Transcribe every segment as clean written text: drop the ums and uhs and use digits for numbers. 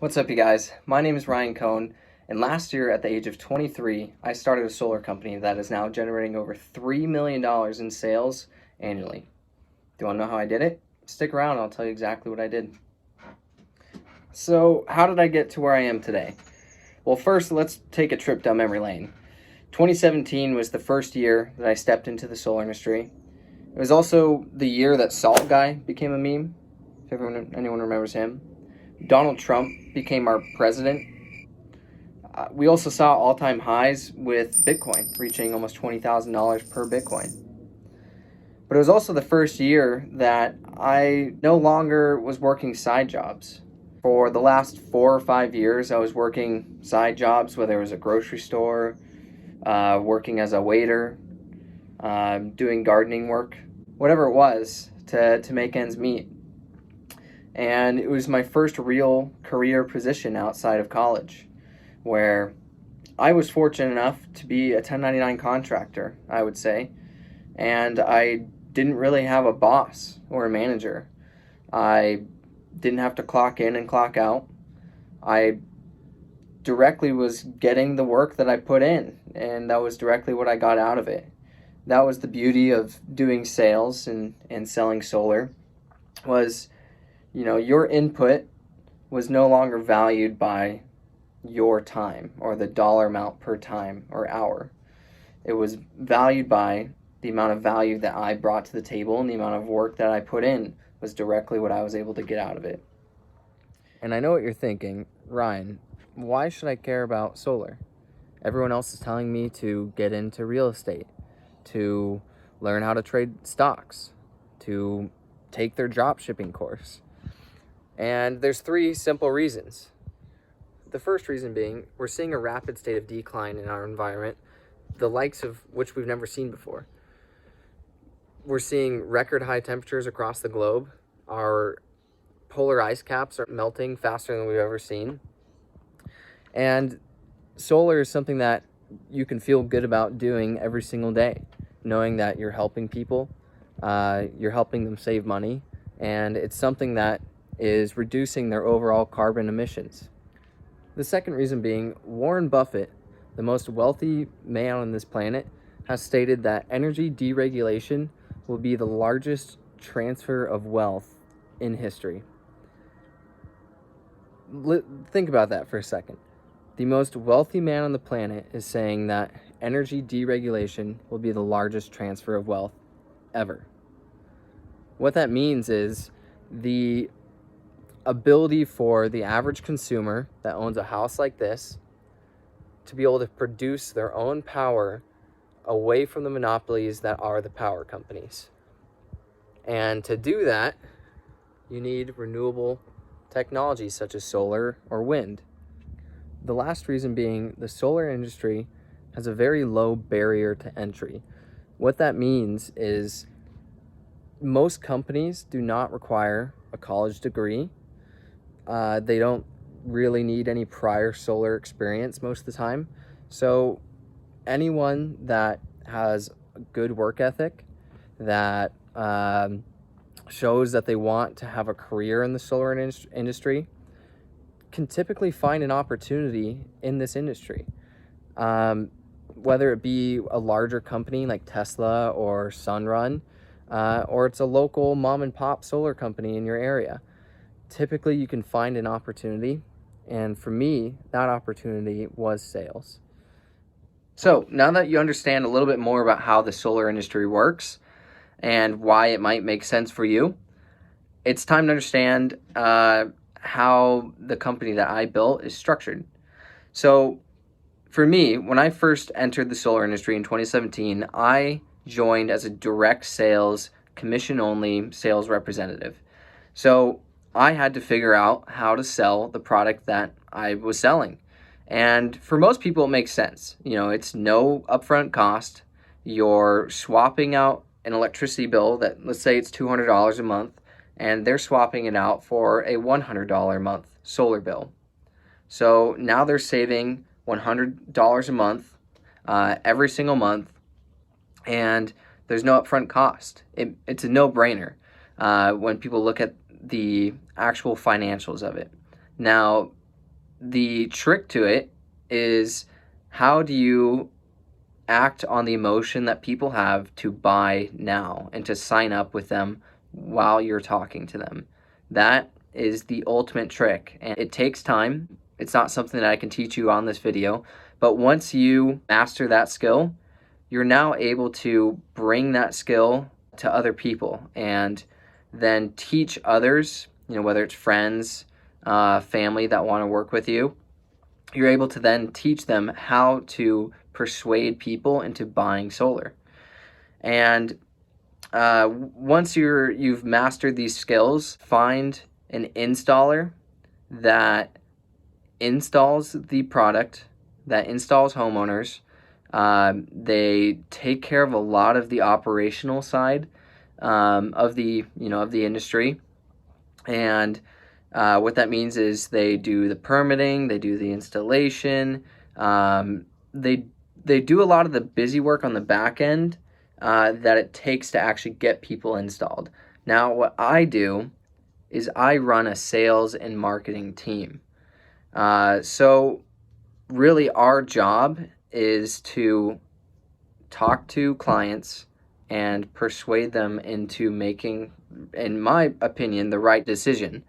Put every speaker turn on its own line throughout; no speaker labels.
What's up, you guys? My name is Ryan Cohn, and last year at the age of 23, I started a solar company that is now generating over $3 million in sales annually. Do you want to know how I did it? Stick around, I'll tell you exactly what I did. So, how did I get to where I am today? Well, first, let's take a trip down memory lane. 2017 was the first year that I stepped into the solar industry. It was also the year that Salt Guy became a meme, if anyone remembers him. Donald Trump became our president. We also saw all-time highs with Bitcoin, reaching almost $20,000 per Bitcoin. But it was also the first year that I no longer was working side jobs. For the last 4 or 5 years, I was working side jobs, whether it was a grocery store, working as a waiter, doing gardening work, whatever it was to make ends meet. And it was my first real career position outside of college, where I was fortunate enough to be a 1099 contractor, I would say, and I didn't really have a boss or a manager. I didn't have to clock in and clock out. I directly was getting the work that I put in, and that was directly what I got out of it. That was the beauty of doing sales and selling solar, was, your input was no longer valued by your time or the dollar amount per time or hour. It was valued by the amount of value that I brought to the table, and the amount of work that I put in was directly what I was able to get out of it. And I know what you're thinking, Ryan, why should I care about solar? Everyone else is telling me to get into real estate, to learn how to trade stocks, to take their drop shipping course. And there's 3 simple reasons. The first reason being, we're seeing a rapid state of decline in our environment, the likes of which we've never seen before. We're seeing record high temperatures across the globe. Our polar ice caps are melting faster than we've ever seen. And solar is something that you can feel good about doing every single day, knowing that you're helping people, you're helping them save money, and it's something that is reducing their overall carbon emissions. The second reason being, Warren Buffett, the most wealthy man on this planet, has stated that energy deregulation will be the largest transfer of wealth in history. Think about that for a second. The most wealthy man on the planet is saying that energy deregulation will be the largest transfer of wealth ever. What that means is the ability for the average consumer that owns a house like this to be able to produce their own power away from the monopolies that are the power companies. And to do that, you need renewable technologies such as solar or wind. The last reason being, the solar industry has a very low barrier to entry. What that means is most companies do not require a college degree. They don't really need any prior solar experience most of the time. So anyone that has a good work ethic, that shows that they want to have a career in the solar industry, can typically find an opportunity in this industry. Whether it be a larger company like Tesla or Sunrun, or it's a local mom and pop solar company in your area. Typically you can find an opportunity, and for me, that opportunity was sales. So now that you understand a little bit more about how the solar industry works and why it might make sense for you, it's time to understand how the company that I built is structured. So for me, when I first entered the solar industry in 2017, I joined as a direct sales, commission-only sales representative. So I had to figure out how to sell the product that I was selling. And for most people, it makes sense. It's no upfront cost. You're swapping out an electricity bill that, let's say it's $200 a month, and they're swapping it out for a $100 a month solar bill. So now they're saving $100 a month every single month, and there's no upfront cost. It's a no-brainer when people look at the actual financials of it. Now, the trick to it is, how do you act on the emotion that people have to buy now and to sign up with them while you're talking to them? That is the ultimate trick, and it takes time. It's not something that I can teach you on this video, but once you master that skill, you're now able to bring that skill to other people and then teach others, whether it's friends, family that want to work with you. You're able to then teach them how to persuade people into buying solar. And once you've mastered these skills, find an installer that installs the product, that installs homeowners. They take care of a lot of the operational side of the industry, and what that means is they do the permitting, they do the installation, they do a lot of the busy work on the back end that it takes to actually get people installed. Now, what I do is I run a sales and marketing team. So really our job is to talk to clients and persuade them into making, in my opinion, the right decision,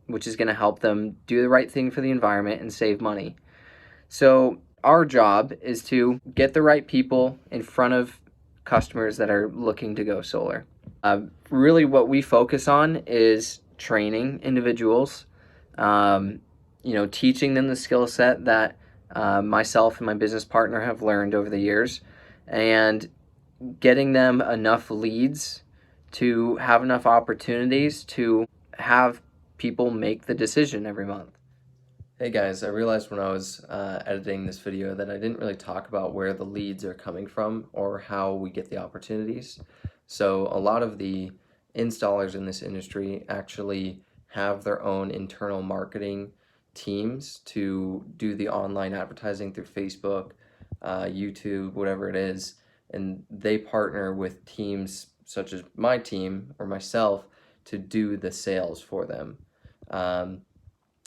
which is going to help them do the right thing for the environment and save money. So our job is to get the right people in front of customers that are looking to go solar. Really what we focus on is training individuals, teaching them the skill set that myself and my business partner have learned over the years, and getting them enough leads to have enough opportunities to have people make the decision every month. Hey guys, I realized when I was editing this video that I didn't really talk about where the leads are coming from or how we get the opportunities. So a lot of the installers in this industry actually have their own internal marketing teams to do the online advertising through Facebook, YouTube, whatever it is, and they partner with teams such as my team or myself to do the sales for them.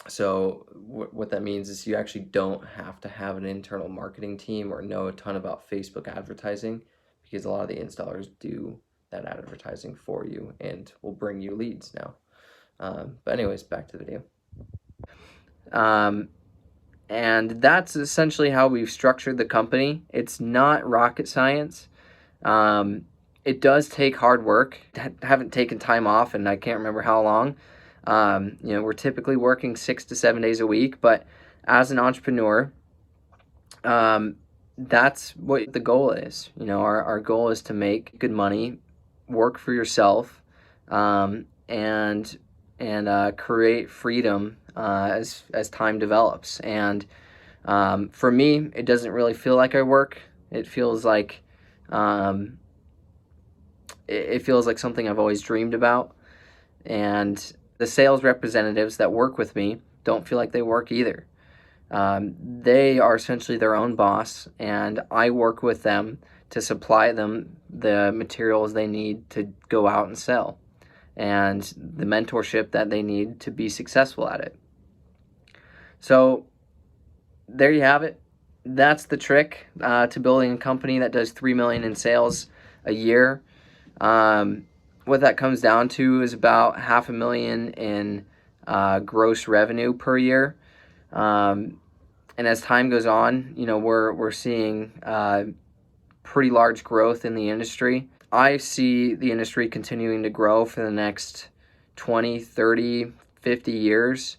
So what that means is you actually don't have to have an internal marketing team or know a ton about Facebook advertising, because a lot of the installers do that advertising for you and will bring you leads now. But anyways, back to the video. And that's essentially how we've structured the company. It's not rocket science. It does take hard work. Haven't taken time off, and I can't remember how long. We're typically working 6 to 7 days a week, but as an entrepreneur, that's what the goal is. Our goal is to make good money, work for yourself, and create freedom as time develops. And for me, it doesn't really feel like I work. It feels like something I've always dreamed about. And the sales representatives that work with me don't feel like they work either. They are essentially their own boss, and I work with them to supply them the materials they need to go out and sell, and the mentorship that they need to be successful at it. So there you have it. That's the trick to building a company that does $3 million in sales a year. What that comes down to is about $500,000 in gross revenue per year. And as time goes on, we're seeing pretty large growth in the industry. I see the industry continuing to grow for the next 20, 30, 50 years.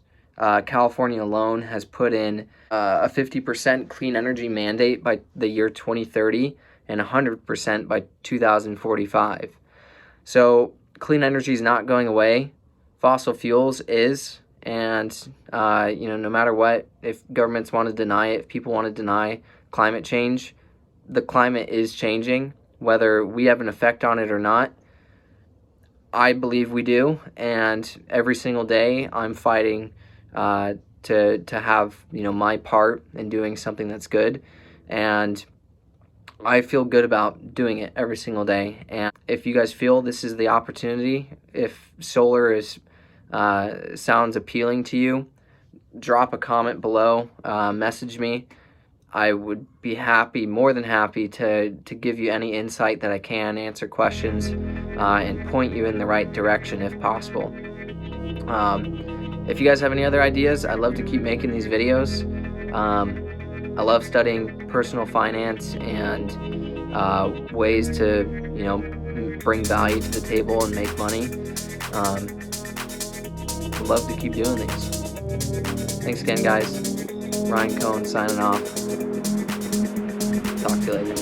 California alone has put in a 50% clean energy mandate by the year 2030 and 100% by 2045. So clean energy is not going away. Fossil fuels is, and no matter what, if governments want to deny it, if people want to deny climate change, the climate is changing, whether we have an effect on it or not. I believe we do, and every single day I'm fighting to have my part in doing something that's good, and I feel good about doing it every single day. And if you guys feel this is the opportunity, if solar sounds appealing to you, drop a comment below, message me. I would be more than happy to give you any insight that I can, answer questions, and point you in the right direction if possible. If you guys have any other ideas, I'd love to keep making these videos. I love studying personal finance and ways to, bring value to the table and make money. I'd love to keep doing these. Thanks again, guys. Ryan Cohn signing off. Talk to you later.